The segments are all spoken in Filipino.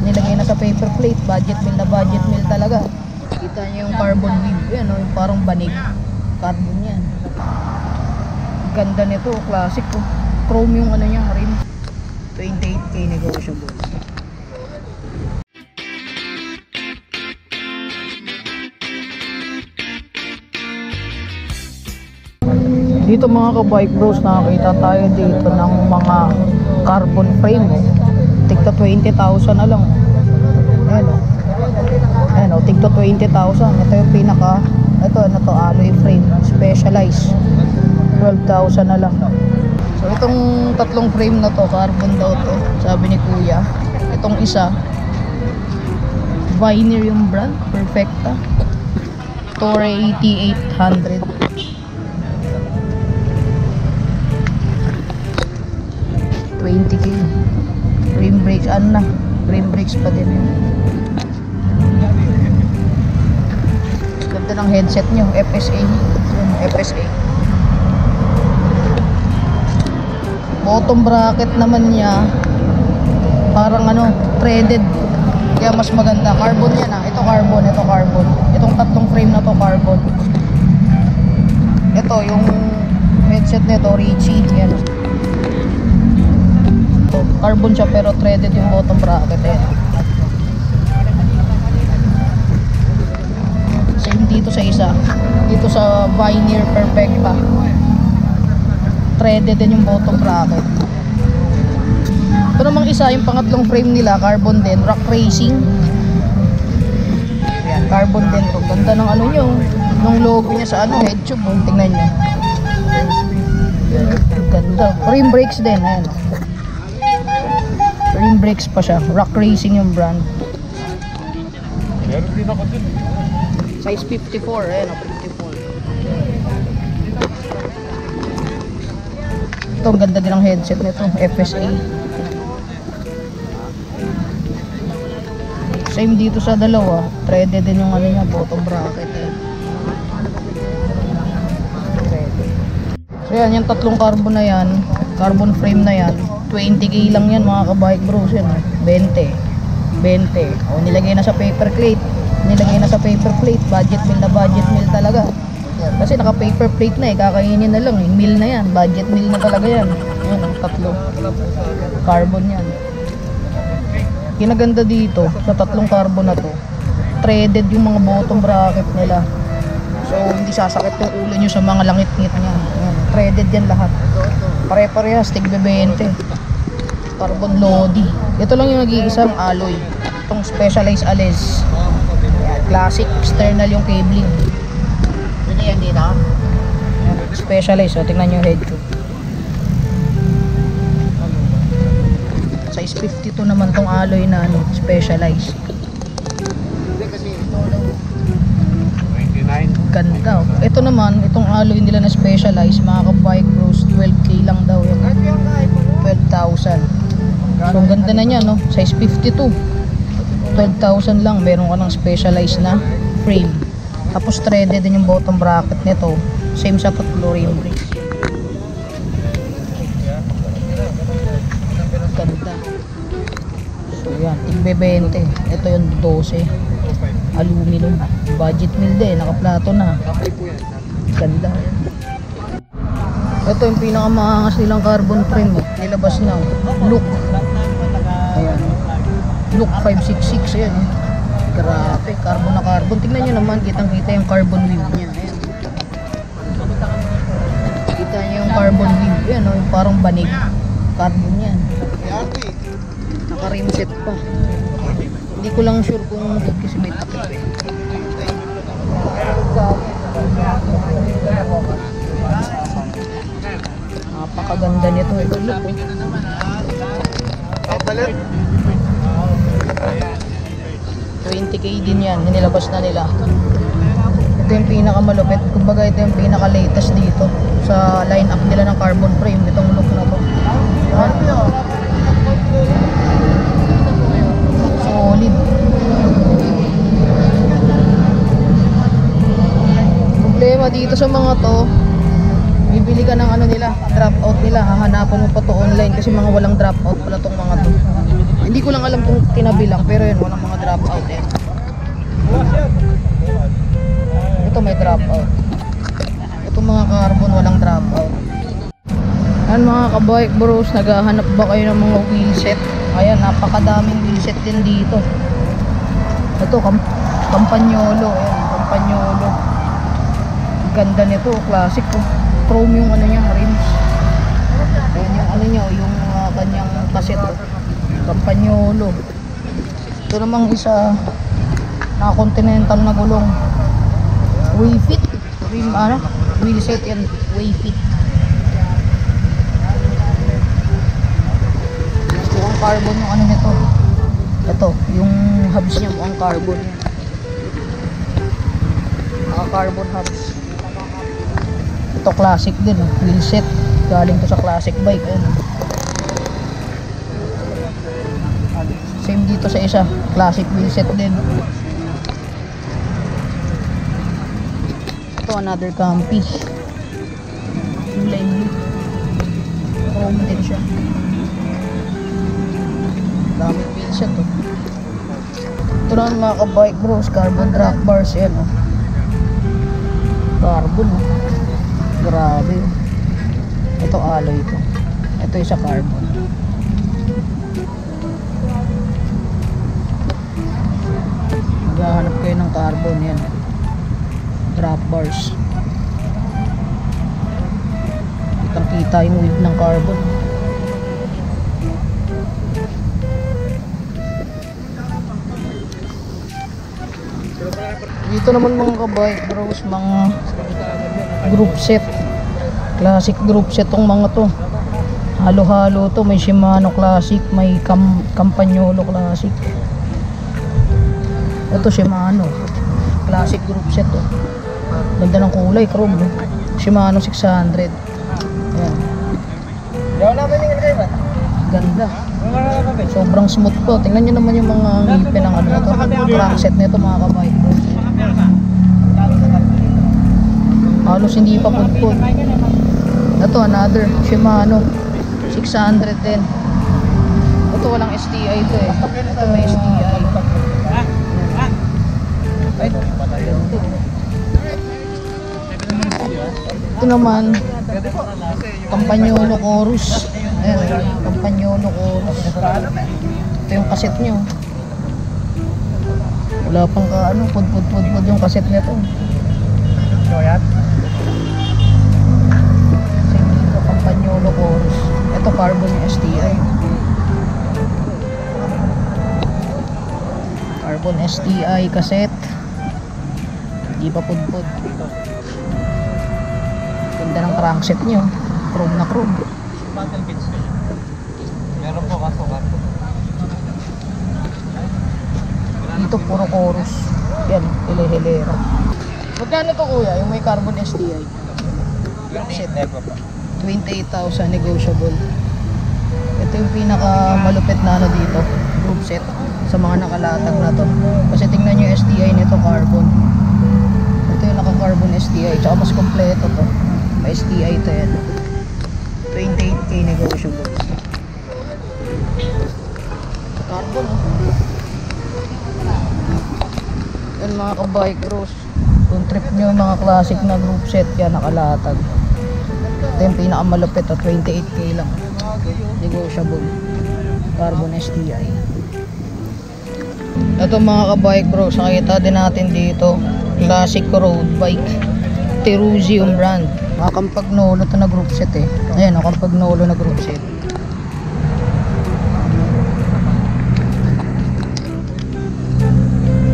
nilagay na sa paper plate. Budget meal na budget meal talaga. Kita niyo yung carbon weave. Yan o, yung parang banig. Carbon yan. Ganda nito, classic o. Chrome yung ano niya, rim. 28k negotiable. Dito mga ka-bike bros, nakakita tayo dito ng mga carbon frame. Tigto 20,000 na lang. Ayan o. Ayan o, tigto 20,000. Ito yung pinaka, ito ano to, alloy frame. Specialized. 12,000 na lang. So itong tatlong frame na to, carbon daw to, sabi ni kuya. Itong isa, Veneer yung brand, Perfecta. Torre 8800. 20k. Frame brakes, ano na? Frame brakes pa din yun. Ganda ng headset nyo, FSA. Yun, FSA. Bottom bracket naman niya, parang ano, threaded. Kaya mas maganda. Carbon yan ah. Ito carbon, ito carbon. Itong tatlong frame na to carbon. Ito, yung headset nito, Richie. Yan. Carbon siya pero threaded yung bottom bracket. Ayan. Same dito sa isa. Dito sa Veneer Perfecta, threaded din yung bottom bracket. Ito namang isa, yung pangatlong frame nila, carbon din, rock racing. Ayan, carbon din to. Ganda ng ano nyo, yung logo niya sa ano, head tube. Tingnan nyo. Ganda. Rim brakes din. Ayan. Rim brakes pa siya. Rock racing yung brand. Meron din ako dun. Size 54. Ayan o, 54. Ito, ang ganda din ang headset nito. FSA. Same dito sa dalawa. Threaded din yung ano niya, bottom bracket. So yan, yung tatlong carbon na yan, carbon frame na yan, 20k lang yan mga ka-bike bros. Yan, 20. O, nilagay na sa paper plate. Nilagay na sa paper plate. Budget meal na budget meal talaga. Kasi naka paper plate na eh, kakainin na lang eh. Meal na yan, budget meal na talaga yan. Yan, tatlo. Carbon yan. Kinaganda dito sa tatlong carbon na to, threaded yung mga bottom bracket nila. So hindi sasakit yung ulo nyo sa mga langit-ngit niya. Yan, threaded yan lahat. Pare-parehas, tig 20. Carbon Lodi. Ito lang yung nag-iisang alloy. Itong Specialized Ales. Yan, classic, external yung cabling. Ito yan dito. Specialized, so tingnan nyo yung head tube. Size 52 naman tong alloy na ano, Specialized. Ganda. Ito naman, itong alloy nila na Specialized, mga ka-bike bros, 12k lang daw yun. 12,000. So ganda na niya, no? Size 52. 12,000 lang, meron ka ng Specialized na frame. Tapos threaded din yung bottom bracket nito. Same sa tatlo rim brakes. Ganda. So yan, tigbe 20. Ito yung 12. Aluminum. Budget meal din, nakaplato na. Ganda. Ito yung pinakamaangas nilang carbon frame. Nilabas na. Look. Ayan. Look 566. Ayan. Grabe, carbon na carbon. Tignan nyo naman, kitang-kita yung carbon weave niya. Ayan. Kita nyo yung carbon weave. Ayan, yung parang banig. Carbon yan. Naka-rimset pa. Hindi ko lang sure kung kasi may takip eh. Napakaganda nito. Ito look oh. 20k din yan. Nilabas na nila. Ito yung pinakamalupit. Kumbaga ito yung pinaka-latest dito sa line-up nila ng carbon frame. Itong look na to. Solid. Problema dito sa mga to, bibili ka ng ano nila, drop out nila, hahanapan mo pa to online kasi mga walang drop out pala tong mga to. Hindi ko lang alam kung tinabi lang, pero yun, walang mga drop out eh. Ito may drop out. Ito mga carbon, walang drop out. Yan mga kabike bros, naghahanap ba kayo ng mga wheelset? Ayan, napakadaming wheelset din dito. Ito, Campagnolo. Ayan, Campagnolo. Ganda nito, classic oh. Chrome yung ano niya, rims. Ayan yung ano niya, yung kanyang cassette oh. Campagnolo. Ito namang isa na continental na gulong. Wayfit. Rim ano? Wheelset yan, Wayfit. Mukhang carbon yung ano nito. Ito, yung hubs niya mukhang carbon yan. Naka-carbon hubs. Ito classic din, wheelset. Galing to sa classic bike. Ayan. Same dito sa isa, classic wheelset din. Ito another Campy. Kulay blue. Chrome din siya. Daming wheelset oh. Ito naman mga kabike bros, carbon track bars yan oh. Carbon oh. Grabe oh. Ito alloy ito. Ito isa carbon. Maghahanap kayo ng carbon yan. Drop bars. Kitang kita yung weave ng carbon. Dito naman mga kabike bros, mga group set. Classic group set tong mga to. Halo-halo to, may Shimano classic, may Campagnolo classic. Ito Shimano classic group set oh. Ganda ng kulay, chrome oh. Shimano 600. Ayan. Ganda. Sobrang smooth po. Tingnan nyo naman yung mga ngipin ng ano ito. Crankset nito mga kabike. Halos hindi pa pudpud. Ito another Shimano 600 din. Ito walang STI ito eh. Ito may STI. Ito naman Campagnolo Chorus. Ayan, Campagnolo Chorus. Ito yung cassette nyo. Wala pang ka ano, pud yung cassette nito. Ito Campagnolo Chorus. Ito carbon yung STI. Carbon STI cassette. Hindi pa pudpud. Ganda ng crankset nyo. Chrome na chrome. Meron po kaso. Dito puro chorus. Yan, hilera. Magkano to kuya? Yung may carbon STI? Set. 28,000 negotiable. Ito yung pinaka malupit na ano dito. Group set. Sa mga nakalatag na to. Kasi tingnan nyo yung STI nito carbon. Ito yung naka-carbon STI. Tsaka mas kompleto to. May STI to yan. 28k negotiable. Carbon oh. Yan mga kabike bros. Kung trip nyo yung mga classic na group set yan nakalatag. Ito yung pinakamalupit oh. 28k lang. Negotiable. Carbon STI. Ito mga kabike bros. Nakita din natin dito. Classic road bike. Teruzium brand. Mga Campagnolo to na group set eh. Ayan, Campagnolo na group set.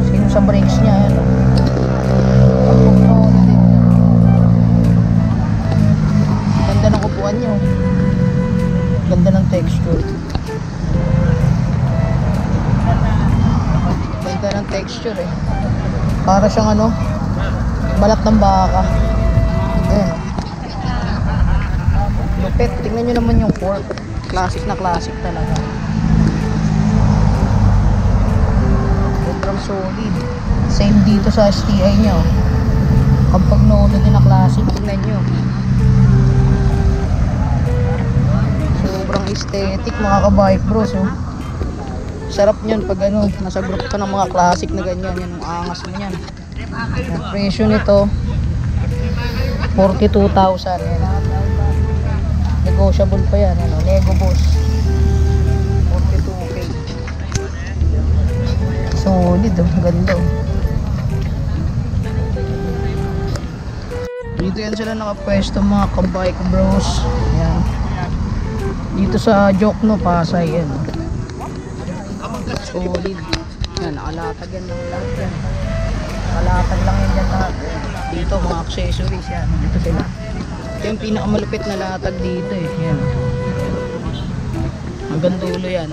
Sino sa brakes niya? Ayan, Campagnolo din. Ganda ng upuan niyo. Ganda ng texture. Ganda ng texture eh. Para siyang ano, balat ng baka. Ayan. Lupit. Tingnan nyo naman yung fork. Classic na classic talaga. Sobrang solid. Same dito sa STI nyo. Campagnolo din na classic. Tingnan nyo. Sobrang aesthetic mga kabike bros. Oh. Sarap niyan pag ano, nasa group ka ng mga classic na ganyan. Yan ang angas mo niyan. Ang presyo nito 42,000 yan. Negotiable pa yan, ano, Lego Boss. 42k. Solid oh, ganda oh. Dito yan sila nakapwesto mga kabike bros. Ayan. Dito sa Jokno, Pasay yan. Solid. Yan, nakalatag yan ng lahat yan. Nakalatag lang yan dyan lahat. Dito mga accessories yan. Dito sila. Ito yung pinakamalupit na latag dito eh. Yan. Hanggang dulo yan.